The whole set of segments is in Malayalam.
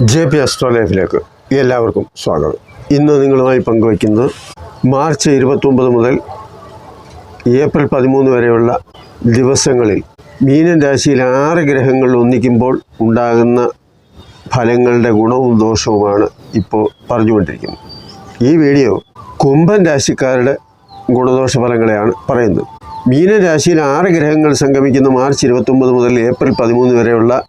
JP Astro Life-ലേക്ക് എല്ലാവർക്കും സ്വാഗതം. ഇന്ന് നിങ്ങളുമായി പങ്കുവയ്ക്കുന്നത് മാർച്ച് 29 മുതൽ ഏപ്രിൽ 13 വരെയുള്ള ദിവസങ്ങളിൽ മീനൻ രാശിയിൽ 6 ഗ്രഹങ്ങൾ ഒന്നിക്കുമ്പോൾ ഉണ്ടാകുന്ന ഫലങ്ങളുടെ ഗുണവും ദോഷവുമാണ് ഇപ്പോൾ പറഞ്ഞുകൊണ്ടിരിക്കുന്നത്. ഈ വീഡിയോ കുംഭൻ രാശിക്കാരുടെ ഗുണദോഷ ഫലങ്ങളെയാണ് പറയുന്നത്. മീനൻ രാശിയിൽ 6 ഗ്രഹങ്ങൾ സംഗമിക്കുന്ന മാർച്ച് 29 മുതൽ ഏപ്രിൽ 13 വരെയുള്ള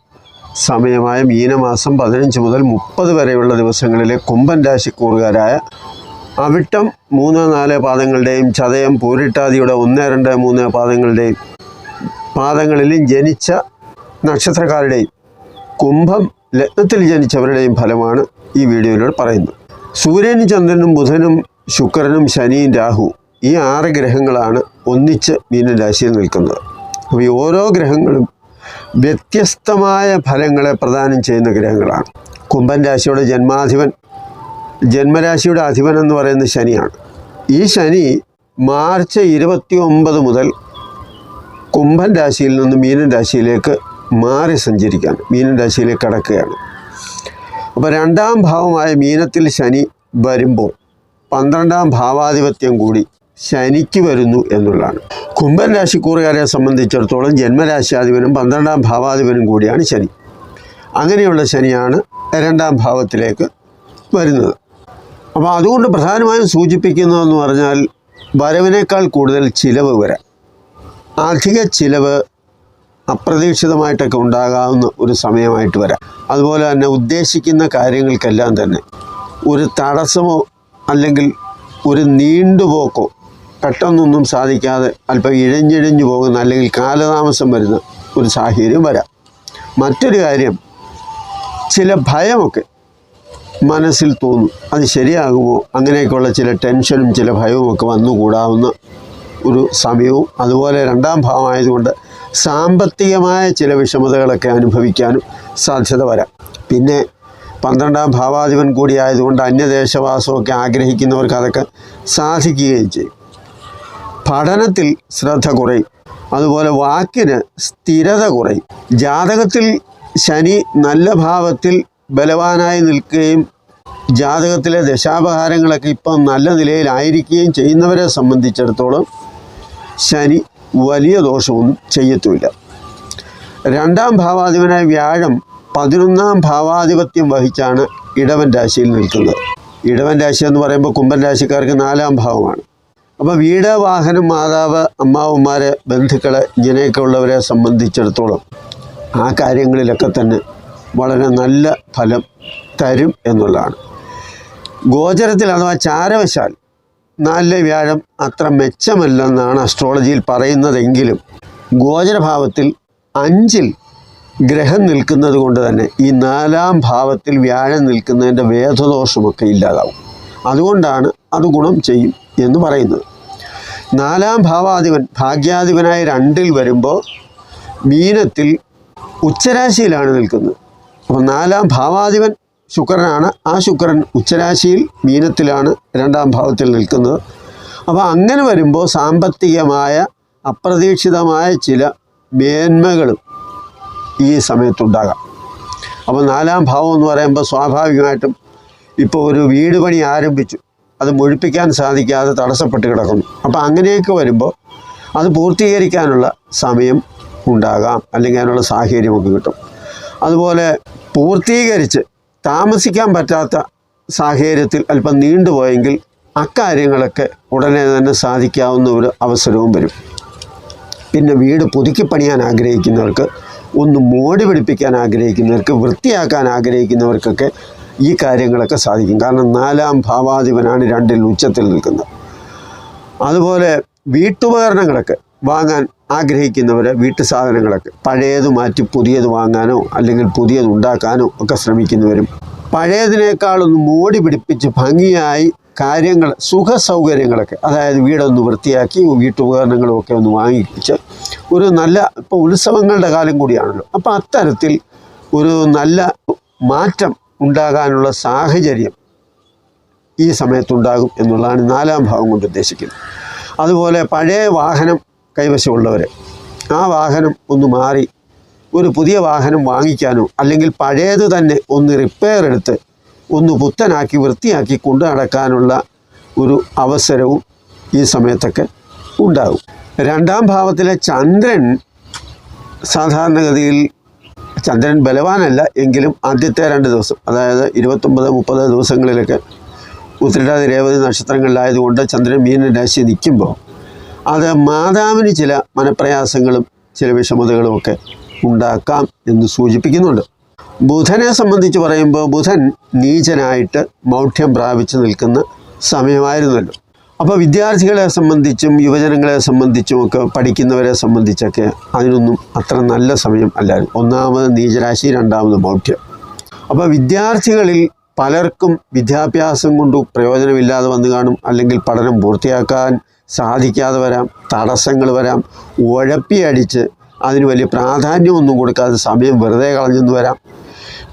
സമയമായ മീനമാസം 15 മുതൽ 30 വരെയുള്ള ദിവസങ്ങളിലെ കുംഭൻ രാശിക്കൂറുകാരായ അവിട്ടം 3-4 പാദങ്ങളുടെയും ചതയം പൂരിട്ടാതിയുടെ 1-2-3 പാദങ്ങളിലും ജനിച്ച നക്ഷത്രക്കാരുടെയും കുംഭം ലഗ്നത്തിൽ ജനിച്ചവരുടെയും ഫലമാണ് ഈ വീഡിയോയിലൂടെ പറയുന്നത്. സൂര്യനും ചന്ദ്രനും ബുധനും ശുക്രനും ശനിയും രാഹു ഈ 6 ഗ്രഹങ്ങളാണ് ഒന്നിച്ച് മീനൻ രാശിയിൽ നിൽക്കുന്നത്. അപ്പോൾ ഈ ഓരോ ഗ്രഹങ്ങളും വ്യത്യസ്തമായ ഫലങ്ങളെ പ്രദാനം ചെയ്യുന്ന ഗ്രഹങ്ങളാണ്. കുംഭൻ രാശിയുടെ ജന്മരാശിയുടെ അധിപൻ എന്ന് പറയുന്നത് ശനിയാണ്. ഈ ശനി മാർച്ച് 29 മുതൽ കുംഭൻ രാശിയിൽ നിന്ന് മീനൻ രാശിയിലേക്ക് മാറി സഞ്ചരിക്കുകയാണ്, മീനൻ രാശിയിലേക്ക് കടക്കുകയാണ്. അപ്പോൾ 2ാം ഭാവമായ മീനത്തിൽ ശനി വരുമ്പോൾ 12ാം ഭാവാധിപത്യം കൂടി ശനിക്ക് വരുന്നു എന്നുള്ളതാണ്. കുംഭൻ രാശിക്കൂറുകാരെ സംബന്ധിച്ചിടത്തോളം ജന്മരാശിയാധിപനും 12ാം ഭാവാധിപനും കൂടിയാണ് ശനി. അങ്ങനെയുള്ള ശനിയാണ് 2ാം ഭാവത്തിലേക്ക് വരുന്നത്. അപ്പോൾ അതുകൊണ്ട് പ്രധാനമായും സൂചിപ്പിക്കുന്നതെന്ന് പറഞ്ഞാൽ വരവിനേക്കാൾ കൂടുതൽ ചിലവ് വരാം. അധിക ചിലവ് അപ്രതീക്ഷിതമായിട്ടൊക്കെ ഉണ്ടാകാവുന്ന ഒരു സമയമായിട്ട് വരാം. അതുപോലെ തന്നെ ഉദ്ദേശിക്കുന്ന കാര്യങ്ങൾക്കെല്ലാം തന്നെ ഒരു തടസ്സമോ അല്ലെങ്കിൽ ഒരു നീണ്ടുപോക്കോ പെട്ടെന്നൊന്നും സാധിക്കാതെ അല്പം ഇഴഞ്ഞിഴഞ്ഞു പോകുന്ന അല്ലെങ്കിൽ കാലതാമസം വരുന്ന ഒരു സാഹചര്യം വരാം. മറ്റൊരു കാര്യം, ചില ഭയമൊക്കെ മനസ്സിൽ തോന്നും, അത് ശരിയാകുമോ, അങ്ങനെയൊക്കെയുള്ള ചില ടെൻഷനും ചില ഭയവുമൊക്കെ വന്നുകൂടാവുന്ന ഒരു സമയവും. അതുപോലെ 2ാം ഭാവമായതുകൊണ്ട് സാമ്പത്തികമായ ചില വിഷമതകളൊക്കെ അനുഭവിക്കാനും സാധ്യത വരാം. പിന്നെ 12ാം ഭാവാധിപൻ കൂടിയായതുകൊണ്ട് അന്യദേശവാസമൊക്കെ ആഗ്രഹിക്കുന്നവർക്ക് അതൊക്കെ സാധിക്കുകയും ചെയ്യും. പഠനത്തിൽ ശ്രദ്ധ കുറയും, അതുപോലെ വാക്കിന് സ്ഥിരത കുറയും. ജാതകത്തിൽ ശനി നല്ല ഭാവത്തിൽ ബലവാനായി നിൽക്കുകയും ജാതകത്തിലെ ദശാപഹാരങ്ങളൊക്കെ ഇപ്പം നല്ല നിലയിലായിരിക്കുകയും ചെയ്യുന്നവരെ സംബന്ധിച്ചിടത്തോളം ശനി വലിയ ദോഷമൊന്നും ചെയ്യത്തുമില്ല. 2ാം ഭാവാധിപനായ വ്യാഴം 11ാം ഭാവാധിപത്യം വഹിച്ചാണ് ഇടവൻ രാശിയിൽ നിൽക്കുന്നത്. ഇടവൻ രാശി എന്ന് പറയുമ്പോൾ കുംഭൻ രാശിക്കാർക്ക് 4ാം ഭാവമാണ്. അപ്പോൾ വീട്, വാഹനം, മാതാവ്, അമ്മാവന്മാരെ, ബന്ധുക്കളെ, ഇങ്ങനെയൊക്കെ ഉള്ളവരെ സംബന്ധിച്ചിടത്തോളം ആ കാര്യങ്ങളിലൊക്കെ തന്നെ വളരെ നല്ല ഫലം തരും എന്നുള്ളതാണ്. ഗോചരത്തിൽ അഥവാ ചാരവശാൽ 4 വ്യാഴം അത്ര മെച്ചമല്ലെന്നാണ് അസ്ട്രോളജിയിൽ പറയുന്നതെങ്കിലും ഗോചരഭാവത്തിൽ 5-ൽ ഗ്രഹം നിൽക്കുന്നത് കൊണ്ട് തന്നെ ഈ 4ാം ഭാവത്തിൽ വ്യാഴം നിൽക്കുന്നതിൻ്റെ വേദദോഷമൊക്കെ ഇല്ലാതാവും. അതുകൊണ്ടാണ് അത് ഗുണം ചെയ്യും എന്ന് പറയുന്നത്. 4ാം ഭാവാധിപൻ ഭാഗ്യാധിപനായി 2-ൽ വരുമ്പോൾ മീനത്തിൽ ഉച്ചരാശിയിലാണ് നിൽക്കുന്നത്. അപ്പോൾ 4ാം ഭാവാധിപൻ ശുക്രനാണ്. ആ ശുക്രൻ ഉച്ചരാശിയിൽ മീനത്തിലാണ് 2ാം ഭാവത്തിൽ നിൽക്കുന്നത്. അപ്പോൾ അങ്ങനെ വരുമ്പോൾ സാമ്പത്തികമായ അപ്രതീക്ഷിതമായ ചില മേന്മകളും ഈ സമയത്തുണ്ടാകാം. അപ്പോൾ 4ാം ഭാവം എന്ന് പറയുമ്പോൾ സ്വാഭാവികമായിട്ടും ഇപ്പോൾ ഒരു വീട് പണി ആരംഭിച്ചു, അത് മുഴുപ്പിക്കാൻ സാധിക്കാതെ തടസ്സപ്പെട്ട് കിടക്കുന്നു. അപ്പോൾ അങ്ങനെയൊക്കെ വരുമ്പോൾ അത് പൂർത്തീകരിക്കാനുള്ള സമയം ഉണ്ടാകാം, അല്ലെങ്കിൽ അതിനുള്ള സാഹചര്യമൊക്കെ കിട്ടും. അതുപോലെ പൂർത്തീകരിച്ച് താമസിക്കാൻ പറ്റാത്ത സാഹചര്യത്തിൽ അല്പം നീണ്ടുപോയെങ്കിൽ അക്കാര്യങ്ങളൊക്കെ ഉടനെ തന്നെ സാധിക്കാവുന്ന ഒരു അവസരവും വരും. പിന്നെ വീട് പുതുക്കി പണിയാൻ ആഗ്രഹിക്കുന്നവർക്ക്, ഒന്ന് മോടി പിടിപ്പിക്കാൻ ആഗ്രഹിക്കുന്നവർക്ക്, വൃത്തിയാക്കാൻ ആഗ്രഹിക്കുന്നവർക്കൊക്കെ ഈ കാര്യങ്ങളൊക്കെ സാധിക്കും. കാരണം 4ാം ഭാവാധിപനാണ് 2-ൽ ഉച്ചത്തിൽ നിൽക്കുന്നത്. അതുപോലെ വീട്ടുപകരണങ്ങളൊക്കെ വാങ്ങാൻ ആഗ്രഹിക്കുന്നവർ വീട്ടു സാധനങ്ങളൊക്കെ പഴയത് മാറ്റി പുതിയത് വാങ്ങാനോ അല്ലെങ്കിൽ പുതിയത് ഉണ്ടാക്കാനോ ഒക്കെ ശ്രമിക്കുന്നവരും, പഴയതിനേക്കാളൊന്ന് മോടി പിടിപ്പിച്ച് ഭംഗിയായി കാര്യങ്ങൾ, സുഖ സൗകര്യങ്ങളൊക്കെ, അതായത് വീടൊന്ന് വൃത്തിയാക്കി വീട്ടുപകരണങ്ങളും ഒക്കെ ഒന്ന് വാങ്ങിച്ച് ഒരു നല്ല, ഇപ്പോൾ ഉത്സവങ്ങളുടെ കാലം കൂടിയാണല്ലോ, അപ്പോൾ അത്തരത്തിൽ ഒരു നല്ല മാറ്റം ഉണ്ടാകാനുള്ള സാഹചര്യം ഈ സമയത്തുണ്ടാകും എന്നുള്ളതാണ് 4ാം ഭാവം കൊണ്ട് ഉദ്ദേശിക്കുന്നത്. അതുപോലെ പഴയ വാഹനം കൈവശമുള്ളവർ ആ വാഹനം ഒന്ന് മാറി ഒരു പുതിയ വാഹനം വാങ്ങിക്കാനോ അല്ലെങ്കിൽ പഴയത് തന്നെ ഒന്ന് റിപ്പയർ എടുത്ത് ഒന്ന് പുത്തനാക്കി വൃത്തിയാക്കി കൊണ്ടു നടക്കാനുള്ള ഒരു അവസരവും ഈ സമയത്തൊക്കെ ഉണ്ടാകും. രണ്ടാം ഭാവത്തിലെ ചന്ദ്രൻ സാധാരണഗതിയിൽ ചന്ദ്രൻ ബലവാനല്ല എങ്കിലും ആദ്യത്തെ 2 ദിവസം, അതായത് 29-30 ദിവസങ്ങളിലൊക്കെ ഉത്രട്ടാതി രേവതി നക്ഷത്രങ്ങളിലായതുകൊണ്ട് ചന്ദ്രൻ മീന രാശി നിൽക്കുമ്പോൾ അത് മാതാവിന് ചില മനപ്രയാസങ്ങളും ചില വിഷമതകളും ഒക്കെ ഉണ്ടാക്കാം എന്ന് സൂചിപ്പിക്കുന്നുണ്ട്. ബുധനെ സംബന്ധിച്ച് പറയുമ്പോൾ ബുധൻ നീചനായിട്ട് മൗഢ്യം പ്രാപിച്ച് നിൽക്കുന്ന സമയമായിരുന്നല്ലോ. അപ്പോൾ വിദ്യാർത്ഥികളെ സംബന്ധിച്ചും യുവജനങ്ങളെ സംബന്ധിച്ചും ഒക്കെ പഠിക്കുന്നവരെ സംബന്ധിച്ചൊക്കെ അതിനൊന്നും അത്ര നല്ല സമയം അല്ലായിരുന്നു. ഒന്നാമത് നീചരാശി, രണ്ടാമത് മൗഢ്യം. അപ്പോൾ വിദ്യാർത്ഥികളിൽ പലർക്കും വിദ്യാഭ്യാസം കൊണ്ട് പ്രയോജനമില്ലാതെ വന്നു കാണും, അല്ലെങ്കിൽ പഠനം പൂർത്തിയാക്കാൻ സാധിക്കാതെ വരാം, തടസ്സങ്ങൾ വരാം, ഉഴപ്പിയടിച്ച് അതിന് വലിയ പ്രാധാന്യമൊന്നും കൊടുക്കാതെ സമയം വെറുതെ കളഞ്ഞെന്ന് വരാം.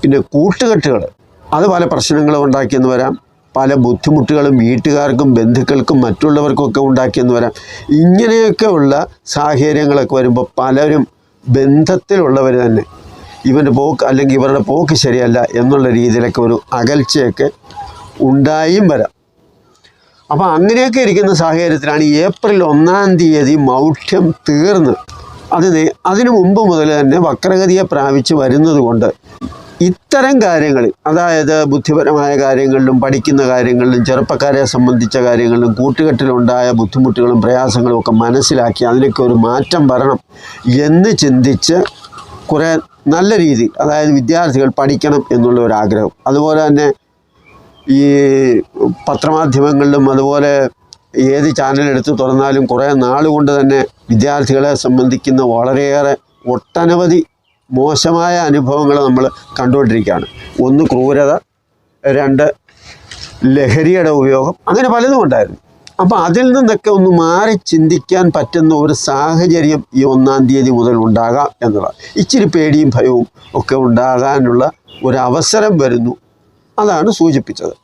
പിന്നെ കൂട്ടുകെട്ടുകൾ അത് പല പ്രശ്നങ്ങളും ഉണ്ടാക്കിയെന്ന് വരാം, പല ബുദ്ധിമുട്ടുകളും വീട്ടുകാർക്കും ബന്ധുക്കൾക്കും മറ്റുള്ളവർക്കൊക്കെ ഉണ്ടാക്കിയെന്ന് വരാം. ഇങ്ങനെയൊക്കെ ഉള്ള സാഹചര്യങ്ങളൊക്കെ വരുമ്പോൾ പലരും ബന്ധത്തിലുള്ളവർ തന്നെ ഇവൻ്റെ പോക്ക് അല്ലെങ്കിൽ ഇവരുടെ പോക്ക് ശരിയല്ല എന്നുള്ള രീതിയിലൊക്കെ ഒരു അകൽച്ചയൊക്കെ ഉണ്ടായും വരാം. അപ്പോൾ അങ്ങനെയൊക്കെ ഇരിക്കുന്ന സാഹചര്യത്തിലാണ് ഏപ്രിൽ 1-ാം തീയതി മൗഢ്യം തീർന്ന് അതിനു മുമ്പ് മുതൽ തന്നെ വക്രഗതിയെ പ്രാപിച്ച് വരുന്നത് കൊണ്ട് ഇത്തരം കാര്യങ്ങളിൽ, അതായത് ബുദ്ധിപരമായ കാര്യങ്ങളിലും പഠിക്കുന്ന കാര്യങ്ങളിലും ചെറുപ്പക്കാരെ സംബന്ധിച്ച കാര്യങ്ങളിലും കൂട്ടുകെട്ടിലുണ്ടായ ബുദ്ധിമുട്ടുകളും പ്രയാസങ്ങളും ഒക്കെ മനസ്സിലാക്കി അതിനൊക്കെ ഒരു മാറ്റം വരണം എന്ന് ചിന്തിച്ച് കുറേ നല്ല രീതി, അതായത് വിദ്യാർത്ഥികൾ പഠിക്കണം എന്നുള്ള ഒരു ആഗ്രഹം, അതുപോലെ തന്നെ ഈ പത്രമാധ്യമങ്ങളിലും അതുപോലെ ഏത് ചാനലെടുത്ത് തുറന്നാലും കുറേ നാളുകൊണ്ട് തന്നെ വിദ്യാർത്ഥികളെ സംബന്ധിക്കുന്ന വളരെയേറെ ഒട്ടനവധി മോശമായ അനുഭവങ്ങൾ നമ്മൾ കണ്ടുകൊണ്ടിരിക്കുകയാണ്. 1 ക്രൂരത, 2 ലഹരിയുടെ ഉപയോഗം, അങ്ങനെ പലതും ഉണ്ടായിരുന്നു. അപ്പോൾ അതിൽ നിന്നൊക്കെ ഒന്ന് മാറി ചിന്തിക്കാൻ പറ്റുന്ന ഒരു സാഹചര്യം ഈ 1-ാം തീയതി മുതൽ ഉണ്ടാകാം എന്നുള്ളതാണ്. ഇച്ചിരി പേടിയും ഭയവും ഒക്കെ ഉണ്ടാകാനുള്ള ഒരു അവസരം വരുന്നു, അതാണ് സൂചിപ്പിച്ചത്.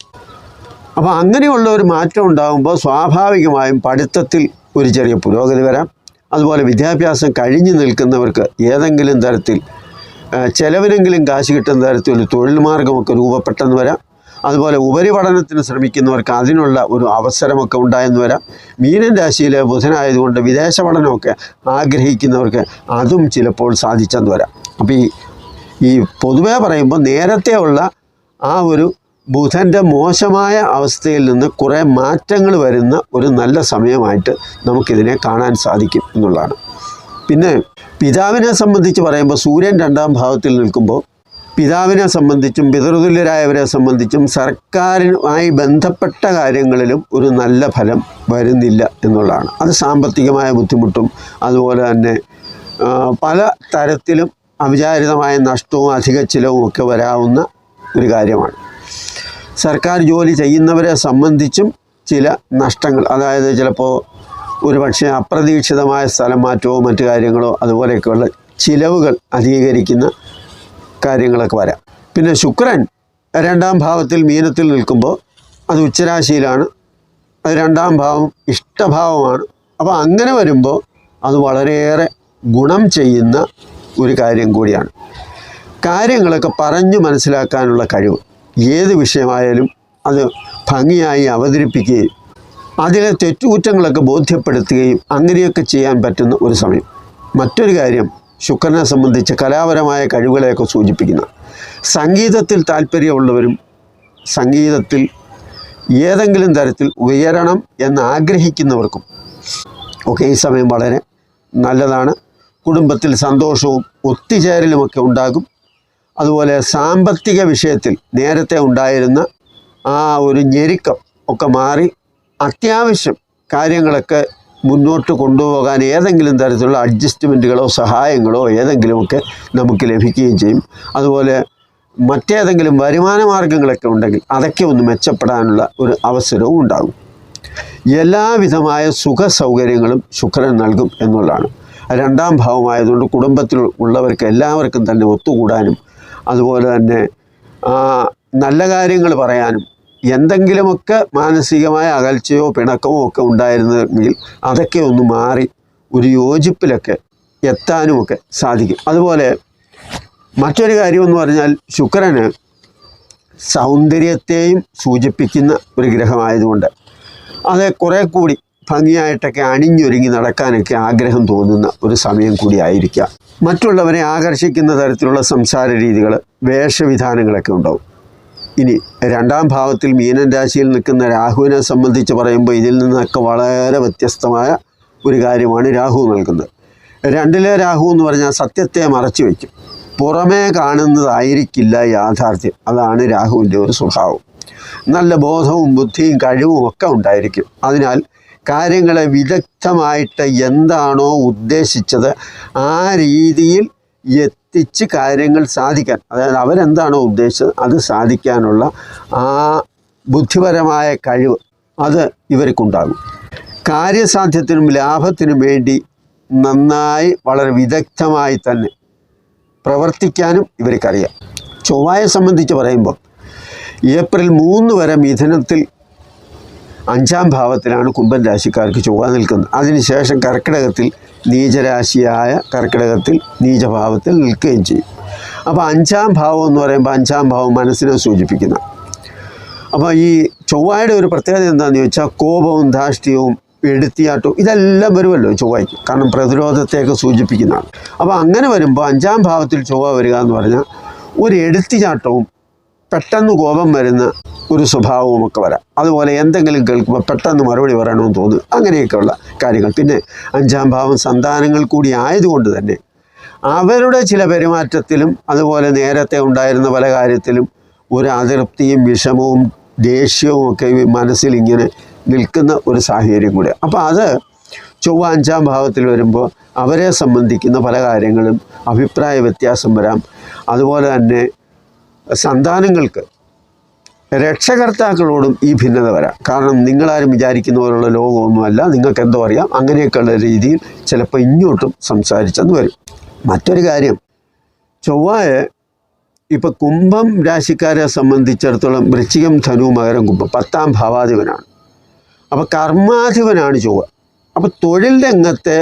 അപ്പോൾ അങ്ങനെയുള്ള ഒരു മാറ്റം ഉണ്ടാകുമ്പോൾ സ്വാഭാവികമായും പഠിത്തത്തിൽ ഒരു ചെറിയ പുരോഗതി വരാം. അതുപോലെ വിദ്യാഭ്യാസം കഴിഞ്ഞു നിൽക്കുന്നവർക്ക് ഏതെങ്കിലും തരത്തിൽ ചിലവിനെങ്കിലും കാശ് കിട്ടുന്ന തരത്തിൽ ഒരു തൊഴിൽ മാർഗമൊക്കെ രൂപപ്പെട്ടെന്ന് വരാം. അതുപോലെ ഉപരിപഠനത്തിന് ശ്രമിക്കുന്നവർക്ക് അതിനുള്ള ഒരു അവസരമൊക്കെ ഉണ്ടായെന്ന് വരാം. മീനൻ രാശിയിലെ ബുധനായതുകൊണ്ട് വിദേശ പഠനമൊക്കെ ആഗ്രഹിക്കുന്നവർക്ക് അതും ചിലപ്പോൾ സാധിച്ചെന്ന് വരാം. അപ്പോൾ ഈ പൊതുവെ പറയുമ്പോൾ നേരത്തെ ഉള്ള ആ ഒരു ബുധൻ്റെ മോശമായ അവസ്ഥയിൽ നിന്ന് കുറേ മാറ്റങ്ങൾ വരുന്ന ഒരു നല്ല സമയമായിട്ട് നമുക്കിതിനെ കാണാൻ സാധിക്കും എന്നുള്ളതാണ്. പിന്നെ പിതാവിനെ സംബന്ധിച്ച് പറയുമ്പോൾ സൂര്യൻ 2-ാം ഭാവത്തിൽ നിൽക്കുമ്പോൾ പിതാവിനെ സംബന്ധിച്ചും പിതൃതുല്യരായവരെ സംബന്ധിച്ചും സർക്കാരുമായി ബന്ധപ്പെട്ട കാര്യങ്ങളിലും ഒരു നല്ല ഫലം വരുന്നില്ല എന്നുള്ളതാണ്. അത് സാമ്പത്തികമായ ബുദ്ധിമുട്ടും അതുപോലെ തന്നെ പല തരത്തിലും അവിചാരിതമായ നഷ്ടവും അധിക ചിലവും ഒക്കെ വരാവുന്ന ഒരു കാര്യമാണ്. സർക്കാർ ജോലി ചെയ്യുന്നവരെ സംബന്ധിച്ചും ചില നഷ്ടങ്ങൾ, അതായത് ചിലപ്പോൾ ഒരു പക്ഷേ അപ്രതീക്ഷിതമായ സ്ഥലം മാറ്റമോ മറ്റു കാര്യങ്ങളോ അതുപോലെയൊക്കെയുള്ള ചിലവുകൾ അധികരിക്കുന്ന കാര്യങ്ങളൊക്കെ വരാം. പിന്നെ ശുക്രൻ 2-ാം ഭാവത്തിൽ മീനത്തിൽ നിൽക്കുമ്പോൾ അത് ഉച്ചരാശിയിലാണ്, അത് 2-ാം ഭാവം ഇഷ്ടഭാവമാണ്. അപ്പോൾ അങ്ങനെ വരുമ്പോൾ അത് വളരെയേറെ ഗുണം ചെയ്യുന്ന ഒരു കാര്യം കൂടിയാണ്. കാര്യങ്ങളൊക്കെ പറഞ്ഞു മനസ്സിലാക്കാനുള്ള കഴിവ്, ഏത് വിഷയമായാലും അത് ഭംഗിയായി അവതരിപ്പിക്കുകയും അതിലെ തെറ്റുകുറ്റങ്ങളൊക്കെ ബോധ്യപ്പെടുത്തുകയും അങ്ങനെയൊക്കെ ചെയ്യാൻ പറ്റുന്ന ഒരു സമയം. മറ്റൊരു കാര്യം ശുക്രനെ സംബന്ധിച്ച് കലാപരമായ കഴിവുകളെയൊക്കെ സൂചിപ്പിക്കുന്ന സംഗീതത്തിൽ താല്പര്യമുള്ളവരും സംഗീതത്തിൽ ഏതെങ്കിലും തരത്തിൽ ഉയരണം എന്നാഗ്രഹിക്കുന്നവർക്കും ഒക്കെ ഈ സമയം വളരെ നല്ലതാണ്. കുടുംബത്തിൽ സന്തോഷവും ഒത്തുചേരലുമൊക്കെ ഉണ്ടാകും. അതുപോലെ സാമ്പത്തിക വിഷയത്തിൽ നേരത്തെ ഉണ്ടായിരുന്ന ആ ഒരു ഞെരുക്കം ഒക്കെ മാറി അത്യാവശ്യം കാര്യങ്ങളൊക്കെ മുന്നോട്ട് കൊണ്ടുപോകാൻ ഏതെങ്കിലും തരത്തിലുള്ള അഡ്ജസ്റ്റ്മെൻറ്റുകളോ സഹായങ്ങളോ ഏതെങ്കിലുമൊക്കെ നമുക്ക് ലഭിക്കുകയും ചെയ്യും. അതുപോലെ മറ്റേതെങ്കിലും വരുമാന മാർഗങ്ങളൊക്കെ ഉണ്ടെങ്കിൽ അതൊക്കെ ഒന്ന് മെച്ചപ്പെടാനുള്ള ഒരു അവസരവും ഉണ്ടാകും. എല്ലാവിധമായ സുഖ സൗകര്യങ്ങളും ശുക്രൻ നൽകും എന്നുള്ളതാണ്. 2-ാം ഭാവമായതുകൊണ്ട് കുടുംബത്തിൽ ഉള്ളവർക്ക് എല്ലാവർക്കും തന്നെ ഒത്തുകൂടാനും അതുപോലെ തന്നെ നല്ല കാര്യങ്ങൾ പറയാനും എന്തെങ്കിലുമൊക്കെ മാനസികമായ അകൽച്ചയോ പിണക്കമോ ഒക്കെ ഉണ്ടായിരുന്നെങ്കിൽ അതൊക്കെ ഒന്ന് മാറി ഒരു യോജിപ്പിലൊക്കെ എത്താനുമൊക്കെ സാധിക്കും. അതുപോലെ മറ്റൊരു കാര്യമെന്ന് പറഞ്ഞാൽ ശുക്രന് സൗന്ദര്യത്തെയും സൂചിപ്പിക്കുന്ന ഒരു ഗ്രഹമായതുകൊണ്ട് അത് കുറേ കൂടി ഭംഗിയായിട്ടൊക്കെ അണിഞ്ഞൊരുങ്ങി നടക്കാനൊക്കെ ആഗ്രഹം തോന്നുന്ന ഒരു സമയം കൂടി ആയിരിക്കാം. മറ്റുള്ളവരെ ആകർഷിക്കുന്ന തരത്തിലുള്ള സംസാര രീതികൾ, വേഷവിധാനങ്ങളൊക്കെ ഉണ്ടാവും. ഇനി 2ാം ഭാവത്തിൽ മീനൻ രാശിയിൽ നിൽക്കുന്ന രാഹുവിനെ സംബന്ധിച്ച് പറയുമ്പോൾ ഇതിൽ നിന്നൊക്കെ വളരെ വ്യത്യസ്തമായ ഒരു കാര്യമാണ് രാഹു നൽകുന്നത്. 2ലെ രാഹു എന്ന് പറഞ്ഞാൽ സത്യത്തെ മറച്ചു വയ്ക്കും. പുറമേ കാണുന്നതായിരിക്കില്ല യാഥാർത്ഥ്യം. അതാണ് രാഹുവിൻ്റെ ഒരു സ്വഭാവം. നല്ല ബോധവും ബുദ്ധിയും കഴിവും ഒക്കെ ഉണ്ടായിരിക്കും. അതിനാൽ കാര്യങ്ങളെ വിദഗ്ധമായിട്ട് എന്താണോ ഉദ്ദേശിച്ചത് ആ രീതിയിൽ എത്തിച്ച് കാര്യങ്ങൾ സാധിക്കാൻ, അതായത് അവരെന്താണോ ഉദ്ദേശിച്ചത് അത് സാധിക്കാനുള്ള ആ ബുദ്ധിപരമായ കഴിവ് അത് ഇവർക്കുണ്ടാകും. കാര്യസാധ്യത്തിനും ലാഭത്തിനും വേണ്ടി നന്നായി വളരെ വിദഗ്ധമായി തന്നെ പ്രവർത്തിക്കാനും ഇവർക്കറിയാം. ചൊവ്വയെ സംബന്ധിച്ച് പറയുമ്പോൾ ഏപ്രിൽ 3 വരെ മിഥുനത്തിൽ 5ാം ഭാവത്തിലാണ് കുംഭൻ രാശിക്കാർക്ക് ചൊവ്വ നിൽക്കുന്നത്. അതിനുശേഷം കർക്കിടകത്തിൽ നീചരാശിയായ കർക്കിടകത്തിൽ നീചഭാവത്തിൽ നിൽക്കുകയും ചെയ്യും. അപ്പോൾ 5ാം ഭാവം എന്ന് പറയുമ്പോൾ 5ാം ഭാവം മനസ്സിനെ സൂചിപ്പിക്കുന്ന. അപ്പോൾ ഈ ചൊവ്വയുടെ ഒരു പ്രത്യേകത എന്താണെന്ന് ചോദിച്ചാൽ കോപവും ധാർഷ്ട്യവും എടുത്തിയാട്ടവും ഇതെല്ലാം വരുമല്ലോ ചൊവ്വയ്ക്ക്. കാരണം പ്രതിരോധത്തെയൊക്കെ സൂചിപ്പിക്കുന്നതാണ്. അപ്പോൾ അങ്ങനെ വരുമ്പോൾ 5ാം ഭാവത്തിൽ ചൊവ്വ വരിക എന്ന് പറഞ്ഞാൽ ഒരു എടുത്തിച്ചാട്ടവും പെട്ടെന്ന് കോപം വരുന്ന ഒരു സ്വഭാവവുമൊക്കെ വരാം. അതുപോലെ എന്തെങ്കിലും കേൾക്കുമ്പോൾ പെട്ടെന്ന് മറുപടി പറയണമെന്ന് തോന്നുന്നു. അങ്ങനെയൊക്കെയുള്ള കാര്യങ്ങൾ. പിന്നെ 5ാം ഭാവം സന്താനങ്ങൾ കൂടി ആയതുകൊണ്ട് തന്നെ അവരുടെ ചില പെരുമാറ്റത്തിലും അതുപോലെ നേരത്തെ ഉണ്ടായിരുന്ന പല കാര്യത്തിലും ഒരു അതൃപ്തിയും വിഷമവും ദേഷ്യവും ഒക്കെ മനസ്സിൽ ഇങ്ങനെ നിൽക്കുന്ന ഒരു സാഹചര്യം കൂടെ. അപ്പോൾ അത് ചൊവ്വ 5ാം ഭാവത്തിൽ വരുമ്പോൾ അവരെ സംബന്ധിക്കുന്ന പല കാര്യങ്ങളും അഭിപ്രായ വ്യത്യാസം വരാം. അതുപോലെ തന്നെ സന്താനങ്ങൾക്ക് രക്ഷകർത്താക്കളോടും ഈ ഭിന്നത വരാം. കാരണം നിങ്ങളാരും വിചാരിക്കുന്ന പോലുള്ള ലോകമൊന്നുമല്ല, നിങ്ങൾക്ക് എന്തോ അറിയാം, അങ്ങനെയൊക്കെയുള്ള രീതിയിൽ ചിലപ്പോൾ ഇങ്ങോട്ടും സംസാരിച്ചെന്ന് വരും. മറ്റൊരു കാര്യം, ചൊവ്വയെ ഇപ്പോൾ കുംഭം രാശിക്കാരെ സംബന്ധിച്ചിടത്തോളം വൃശ്ചികം, ധനു, മകരം, കുംഭം 10ാം ഭാവാധിപനാണ്. അപ്പോൾ കർമാധിപനാണ് ചൊവ്വ. അപ്പോൾ തൊഴിൽ രംഗത്തെ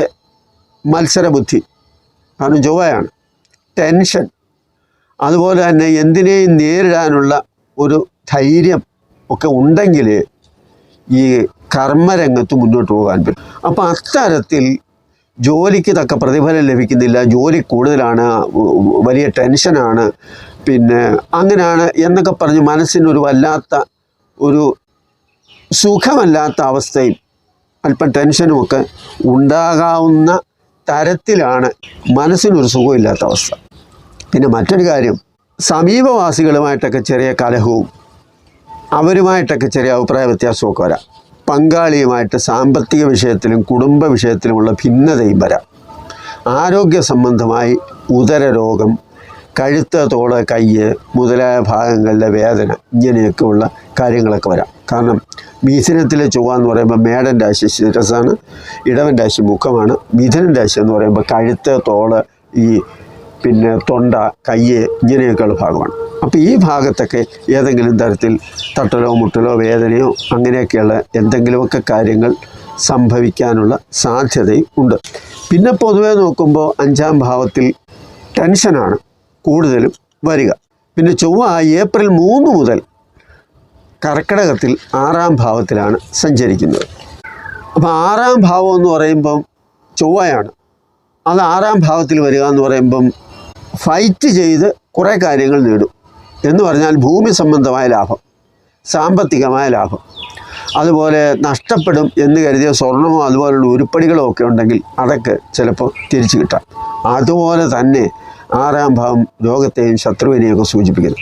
മത്സരബുദ്ധി, കാരണം ചൊവ്വയാണ്, ടെൻഷൻ, അതുപോലെ തന്നെ എന്തിനേയും നേരിടാനുള്ള ഒരു ധൈര്യം ഒക്കെ ഉണ്ടെങ്കിൽ ഈ കർമ്മരംഗത്ത് മുന്നോട്ട് പോകാൻ പറ്റും. അപ്പോൾ അത്തരത്തിൽ ജോലിക്ക് തക്ക പ്രതിഫലം ലഭിക്കുന്നില്ല, ജോലി കൂടുതലാണ്, വലിയ ടെൻഷനാണ്, പിന്നെ അങ്ങനെയാണ് എന്നൊക്കെ പറഞ്ഞ് മനസ്സിനൊരു വല്ലാത്ത ഒരു സുഖമല്ലാത്ത അവസ്ഥയും അല്പം ടെൻഷനുമൊക്കെ ഉണ്ടാകാവുന്ന തരത്തിലാണ് മനസ്സിനൊരു സുഖമില്ലാത്ത അവസ്ഥ. പിന്നെ മറ്റൊരു കാര്യം, സമീപവാസികളുമായിട്ടൊക്കെ ചെറിയ കലഹവും അവരുമായിട്ടൊക്കെ ചെറിയ അഭിപ്രായ വ്യത്യാസമൊക്കെ വരാം. പങ്കാളിയുമായിട്ട് സാമ്പത്തിക വിഷയത്തിലും കുടുംബ വിഷയത്തിലുമുള്ള ഭിന്നതയും വരാം. ആരോഗ്യ സംബന്ധമായി ഉദരരോഗം, കഴുത്ത്, തോള്, കയ്യ് മുതലായ ഭാഗങ്ങളിലെ വേദന, ഇങ്ങനെയൊക്കെയുള്ള കാര്യങ്ങളൊക്കെ വരാം. കാരണം മിഥുനത്തിലെ ചൊവ്വ എന്ന് പറയുമ്പോൾ മേടൻ രാശി ശിരസാണ്, ഇടവൻ രാശി മുഖമാണ്. മിഥുനൻ രാശി എന്ന് പറയുമ്പോൾ കഴുത്ത്, തോള്, ഈ പിന്നെ തൊണ്ട, കയ്യ് ഇങ്ങനെയൊക്കെയുള്ള ഭാഗമാണ്. അപ്പോൾ ഈ ഭാഗത്തൊക്കെ ഏതെങ്കിലും തരത്തിൽ തട്ടലോ മുട്ടലോ വേദനയോ അങ്ങനെയൊക്കെയുള്ള എന്തെങ്കിലുമൊക്കെ കാര്യങ്ങൾ സംഭവിക്കാനുള്ള സാധ്യതയും ഉണ്ട്. പിന്നെ പൊതുവെ നോക്കുമ്പോൾ 5ാം ഭാവത്തിൽ ടെൻഷനാണ് കൂടുതലും വരിക. പിന്നെ ചൊവ്വ ഏപ്രിൽ 3 മുതൽ കർക്കിടകത്തിൽ 6ാം ഭാവത്തിലാണ് സഞ്ചരിക്കുന്നത്. അപ്പോൾ 6ാം ഭാവം എന്ന് പറയുമ്പം ചൊവ്വയാണ്. അത് 6ാം ഭാവത്തിൽ വരിക എന്ന് പറയുമ്പം ഫൈറ്റ് ചെയ്ത് കുറേ കാര്യങ്ങൾ നേടും. എന്ന് പറഞ്ഞാൽ ഭൂമി സംബന്ധമായ ലാഭം, സാമ്പത്തികമായ ലാഭം, അതുപോലെ നഷ്ടപ്പെടും എന്ന് കരുതിയ സ്വർണമോ അതുപോലുള്ള ഉരുപ്പടികളോ ഒക്കെ ഉണ്ടെങ്കിൽ അതൊക്കെ ചിലപ്പോൾ തിരിച്ചു കിട്ടാം. അതുപോലെ തന്നെ 6ാം ഭാവം രോഗത്തെയും ശത്രുവിനെയൊക്കെ സൂചിപ്പിക്കുന്നു.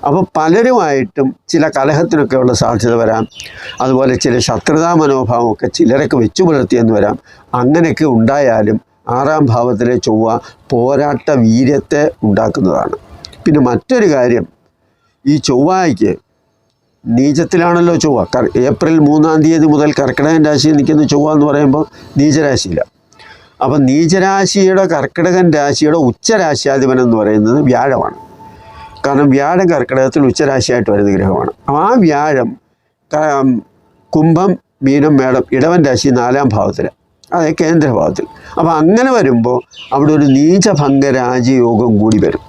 അപ്പോൾ പലരുമായിട്ടും ചില കലഹത്തിനൊക്കെയുള്ള സാധ്യത വരാം. അതുപോലെ ചില ശത്രുതാ മനോഭാവമൊക്കെ ചിലരൊക്കെ വെച്ചു പുലർത്തിയെന്ന് വരാം. അങ്ങനെയൊക്കെ ഉണ്ടായാലും 6ാം ഭാവത്തിലെ ചൊവ്വ പോരാട്ട വീര്യത്തെ ഉണ്ടാക്കുന്നതാണ്. പിന്നെ മറ്റൊരു കാര്യം, ഈ ചൊവ്വയ്ക്ക് നീചത്തിലാണല്ലോ ചൊവ്വ. ഏപ്രിൽ 3-ാം തീയതി മുതൽ കർക്കിടകൻ രാശിയിൽ നിൽക്കുന്ന ചൊവ്വ എന്ന് പറയുമ്പോൾ നീചരാശിയില്ല. അപ്പം നീചരാശിയുടെ കർക്കിടകൻ രാശിയുടെ ഉച്ചരാശിയാധിപൻ എന്ന് പറയുന്നത് വ്യാഴമാണ്. കാരണം വ്യാഴം കർക്കിടകത്തിൽ ഉച്ചരാശിയായിട്ട് വരുന്ന ഗ്രഹമാണ്. ആ വ്യാഴം കുംഭം, മീനം, മേടം, ഇടവൻ രാശി 4ാം ഭാവത്തിൽ, അതെ കേന്ദ്രഭാവത്തിൽ. അപ്പോൾ അങ്ങനെ വരുമ്പോൾ അവിടെ ഒരു നീചഭംഗ രാജയോഗം കൂടി വരും.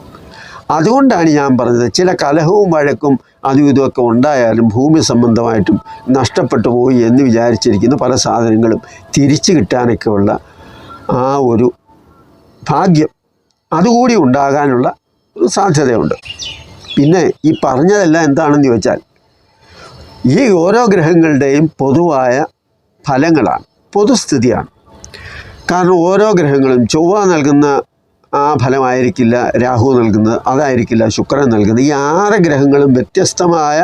അതുകൊണ്ടാണ് ഞാൻ പറഞ്ഞത്, ചില കലഹവും വഴക്കും അതും ഇതുമൊക്കെ ഉണ്ടായാലും ഭൂമി സംബന്ധമായിട്ടും നഷ്ടപ്പെട്ടു പോയി എന്ന് വിചാരിച്ചിരിക്കുന്ന പല സാധനങ്ങളും തിരിച്ചു കിട്ടാനൊക്കെയുള്ള ആ ഒരു ഭാഗ്യം അതുകൂടി ഉണ്ടാകാനുള്ള ഒരു സാധ്യതയുണ്ട്. പിന്നെ ഈ പറഞ്ഞതെല്ലാം എന്താണെന്ന് ചോദിച്ചാൽ, ഈ ഓരോ ഗ്രഹങ്ങളുടെയും പൊതുവായ ഫലങ്ങളാണ്, പൊതുസ്ഥിതിയാണ്. കാരണം ഓരോ ഗ്രഹങ്ങളും ചൊവ്വ നൽകുന്ന ആ ഫലമായിരിക്കില്ല രാഹു നൽകുന്നത്, അതായിരിക്കില്ല ശുക്രൻ നൽകുന്നത്. ഈ 6 ഗ്രഹങ്ങളും വ്യത്യസ്തമായ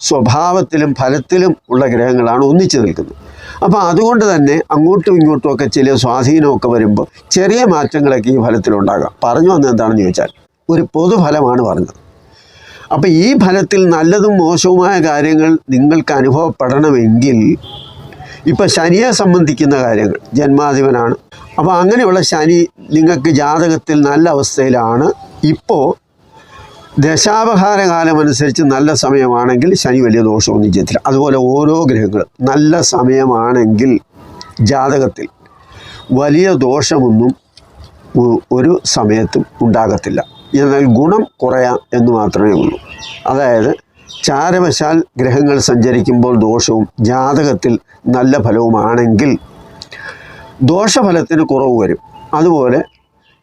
സ്വഭാവത്തിലും ഫലത്തിലും ഉള്ള ഗ്രഹങ്ങളാണ് ഒന്നിച്ച് നിൽക്കുന്നത്. അപ്പോൾ അതുകൊണ്ട് തന്നെ അങ്ങോട്ടും ഇങ്ങോട്ടുമൊക്കെ ചില സ്വാധീനമൊക്കെ വരുമ്പോൾ ചെറിയ മാറ്റങ്ങളൊക്കെ ഈ ഫലത്തിലുണ്ടാകാം. പറഞ്ഞു വന്നത് എന്താണെന്ന് ചോദിച്ചാൽ, ഒരു പൊതുഫലമാണ് പറഞ്ഞത്. അപ്പോൾ ഈ ഫലത്തിൽ നല്ലതും മോശവുമായ കാര്യങ്ങൾ നിങ്ങൾക്ക് അനുഭവപ്പെടണമെങ്കിൽ, ഇപ്പോൾ ശനിയെ സംബന്ധിക്കുന്ന കാര്യങ്ങൾ, ജന്മാധിപനാണ്. അപ്പോൾ അങ്ങനെയുള്ള ശനി നിങ്ങൾക്ക് ജാതകത്തിൽ നല്ല അവസ്ഥയിലാണ്. ഇപ്പോൾ ദശാപഹാര കാലമനുസരിച്ച് നല്ല സമയമാണെങ്കിൽ ശനി വലിയ ദോഷമൊന്നും ചെയ്യത്തില്ല. അതുപോലെ ഓരോ ഗ്രഹങ്ങളും നല്ല സമയമാണെങ്കിൽ ജാതകത്തിൽ വലിയ ദോഷമൊന്നും ഒരു സമയത്തും ഉണ്ടാകത്തില്ല. എന്നാൽ ഗുണം കുറയാം എന്ന് മാത്രമേ ഉള്ളൂ. അതായത് ചാരവശാൽ ഗ്രഹങ്ങൾ സഞ്ചരിക്കുമ്പോൾ ദോഷവും ജാതകത്തിൽ നല്ല ഫലവുമാണെങ്കിൽ ദോഷഫലത്തിന് കുറവ് വരും. അതുപോലെ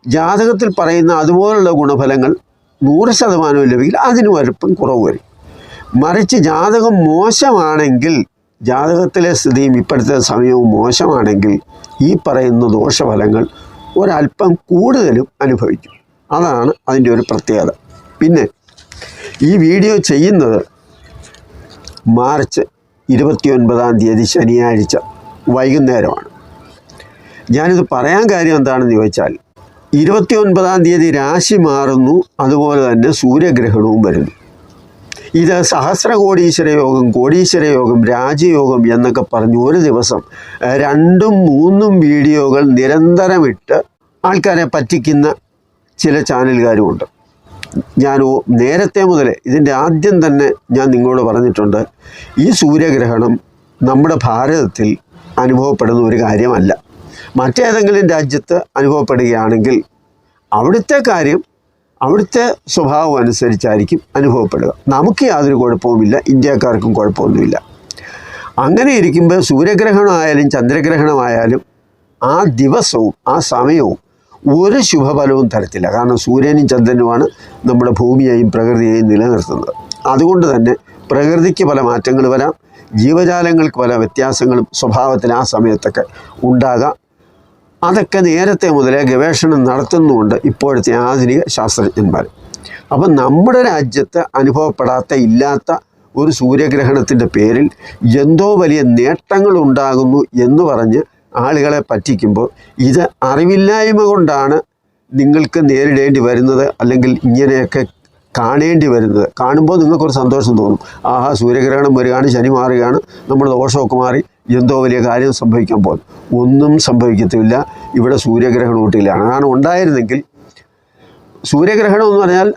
ജാതകത്തിൽ പറയുന്ന അതുപോലുള്ള ഗുണഫലങ്ങൾ 100% ലഭിക്കില്ല, അതിന് വലുപ്പം കുറവ് വരും. മറിച്ച് ജാതകം മോശമാണെങ്കിൽ, ജാതകത്തിലെ സ്ഥിതിയും ഇപ്പോഴത്തെ സമയവും മോശമാണെങ്കിൽ ഈ പറയുന്ന ദോഷഫലങ്ങൾ ഒരല്പം കൂടുതലും അനുഭവിക്കും. അതാണ് അതിൻ്റെ ഒരു പ്രത്യേകത. പിന്നെ ഈ വീഡിയോ ചെയ്യുന്നത് മാർച്ച് 29-ാം തീയതി ശനിയാഴ്ച വൈകുന്നേരമാണ്. ഞാനിത് പറയാൻ കാര്യം എന്താണെന്ന് ചോദിച്ചാൽ, 29-ാം തീയതി രാശി മാറുന്നു, അതുപോലെ തന്നെ സൂര്യഗ്രഹണവും വരുന്നു. ഇത് സഹസ്രകോടീശ്വര യോഗം, കോടീശ്വര യോഗം, രാജയോഗം എന്നൊക്കെ പറഞ്ഞ് ഒരു ദിവസം 2ഉം 3ഉം വീഡിയോകൾ നിരന്തരമിട്ട് ആൾക്കാരെ പറ്റിക്കുന്ന ചില ചാനലുകാരുമുണ്ട്. ഞാൻ നേരത്തെ മുതലേ ഇതിൻ്റെ ആദ്യം തന്നെ ഞാൻ നിങ്ങളോട് പറഞ്ഞിട്ടുണ്ട്, ഈ സൂര്യഗ്രഹണം നമ്മുടെ ഭാരതത്തിൽ അനുഭവപ്പെടുന്ന ഒരു കാര്യമല്ല. മറ്റേതെങ്കിലും രാജ്യത്ത് അനുഭവപ്പെടുകയാണെങ്കിൽ അവിടുത്തെ കാര്യം അവിടുത്തെ സ്വഭാവം അനുസരിച്ചായിരിക്കും അനുഭവപ്പെടുക. നമുക്ക് യാതൊരു കുഴപ്പവുമില്ല, ഇന്ത്യക്കാർക്കും കുഴപ്പമൊന്നുമില്ല. അങ്ങനെ ഇരിക്കുമ്പോൾ സൂര്യഗ്രഹണമായാലും ചന്ദ്രഗ്രഹണമായാലും ആ ദിവസവും ആ സമയവും ഒരു ശുഭഫലവും തരത്തില്ല. കാരണം സൂര്യനും ചന്ദ്രനുമാണ് നമ്മുടെ ഭൂമിയെയും പ്രകൃതിയെയും നിലനിർത്തുന്നത്. അതുകൊണ്ട് തന്നെ പ്രകൃതിക്ക് പല മാറ്റങ്ങൾ വരാം, ജീവജാലങ്ങൾക്ക് പല വ്യത്യാസങ്ങളും സ്വഭാവത്തിൽ ആ സമയത്തൊക്കെ ഉണ്ടാകാം. അതൊക്കെ നേരത്തെ മുതലേ ഗവേഷണം നടത്തുന്നുമുണ്ട് ഇപ്പോഴത്തെ ആധുനിക ശാസ്ത്രജ്ഞന്മാർ. അപ്പം നമ്മുടെ രാജ്യത്ത് അനുഭവപ്പെടാത്ത ഇല്ലാത്ത ഒരു സൂര്യഗ്രഹണത്തിൻ്റെ പേരിൽ എന്തോ വലിയ നേട്ടങ്ങളുണ്ടാകുന്നു എന്ന് പറഞ്ഞ് ആളുകളെ പറ്റിക്കുമ്പോൾ ഇത് അറിവില്ലായ്മ കൊണ്ടാണ് നിങ്ങൾക്ക് നേരിടേണ്ടി വരുന്നത്, അല്ലെങ്കിൽ ഇങ്ങനെയൊക്കെ കാണേണ്ടി വരുന്നത്. കാണുമ്പോൾ നിങ്ങൾക്കൊരു സന്തോഷം തോന്നും, ആഹാ സൂര്യഗ്രഹണം വരികയാണ്, ശനി മാറുകയാണ്, നമ്മുടെ ദോഷമൊക്കെ മാറി, എന്തോ വലിയ കാര്യം സംഭവിക്കാൻ പോകുന്നു. ഒന്നും സംഭവിക്കത്തില്ല. ഇവിടെ സൂര്യഗ്രഹണം ഒട്ടില്ലാണ്. കാരണം ഉണ്ടായിരുന്നെങ്കിൽ, സൂര്യഗ്രഹണം എന്ന് പറഞ്ഞാൽ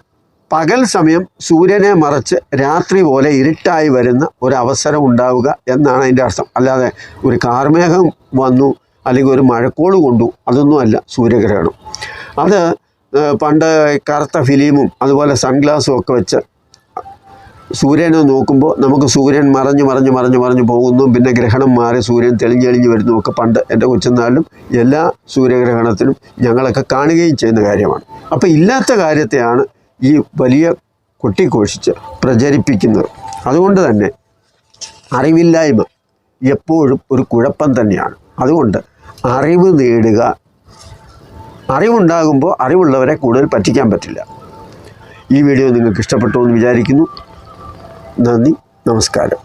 പകൽ സമയം സൂര്യനെ മറച്ച് രാത്രി പോലെ ഇരുട്ടായി വരുന്ന ഒരവസരം ഉണ്ടാവുക എന്നാണ് അതിൻ്റെ അർത്ഥം. അല്ലാതെ ഒരു കാർമേഘം വന്നു അല്ലെങ്കിൽ ഒരു മഴക്കോള് കൊണ്ടു, അതൊന്നുമല്ല സൂര്യഗ്രഹണം. അത് പണ്ട് കറുത്ത ഫിലിമും അതുപോലെ സൺഗ്ലാസും ഒക്കെ വെച്ച് സൂര്യനെ നോക്കുമ്പോൾ നമുക്ക് സൂര്യൻ മറഞ്ഞു പോകുന്നു, പിന്നെ ഗ്രഹണം മാറി സൂര്യൻ തെളിഞ്ഞെളിഞ്ഞ് വരുന്നു ഒക്കെ പണ്ട് എൻ്റെ കൊച്ചുനാളിലും എല്ലാ സൂര്യഗ്രഹണത്തിലും ഞങ്ങളൊക്കെ കാണുകയും ചെയ്യുന്ന കാര്യമാണ്. അപ്പോൾ ഇല്ലാത്ത കാര്യത്തെയാണ് ഈ വലിയ കൊട്ടിഘോഷിച്ച് പ്രചരിപ്പിക്കുന്നത്. അതുകൊണ്ട് തന്നെ അറിവില്ലായ്മ എപ്പോഴും ഒരു കുഴപ്പം തന്നെയാണ്. അതുകൊണ്ട് അറിവ് നേടുക. അറിവുണ്ടാകുമ്പോൾ അറിവുള്ളവരെ കൂടുതൽ പറ്റിക്കാൻ പറ്റില്ല. ഈ വീഡിയോ നിങ്ങൾക്ക് ഇഷ്ടപ്പെട്ടു എന്ന് വിചാരിക്കുന്നു. നന്ദി, നമസ്കാരം.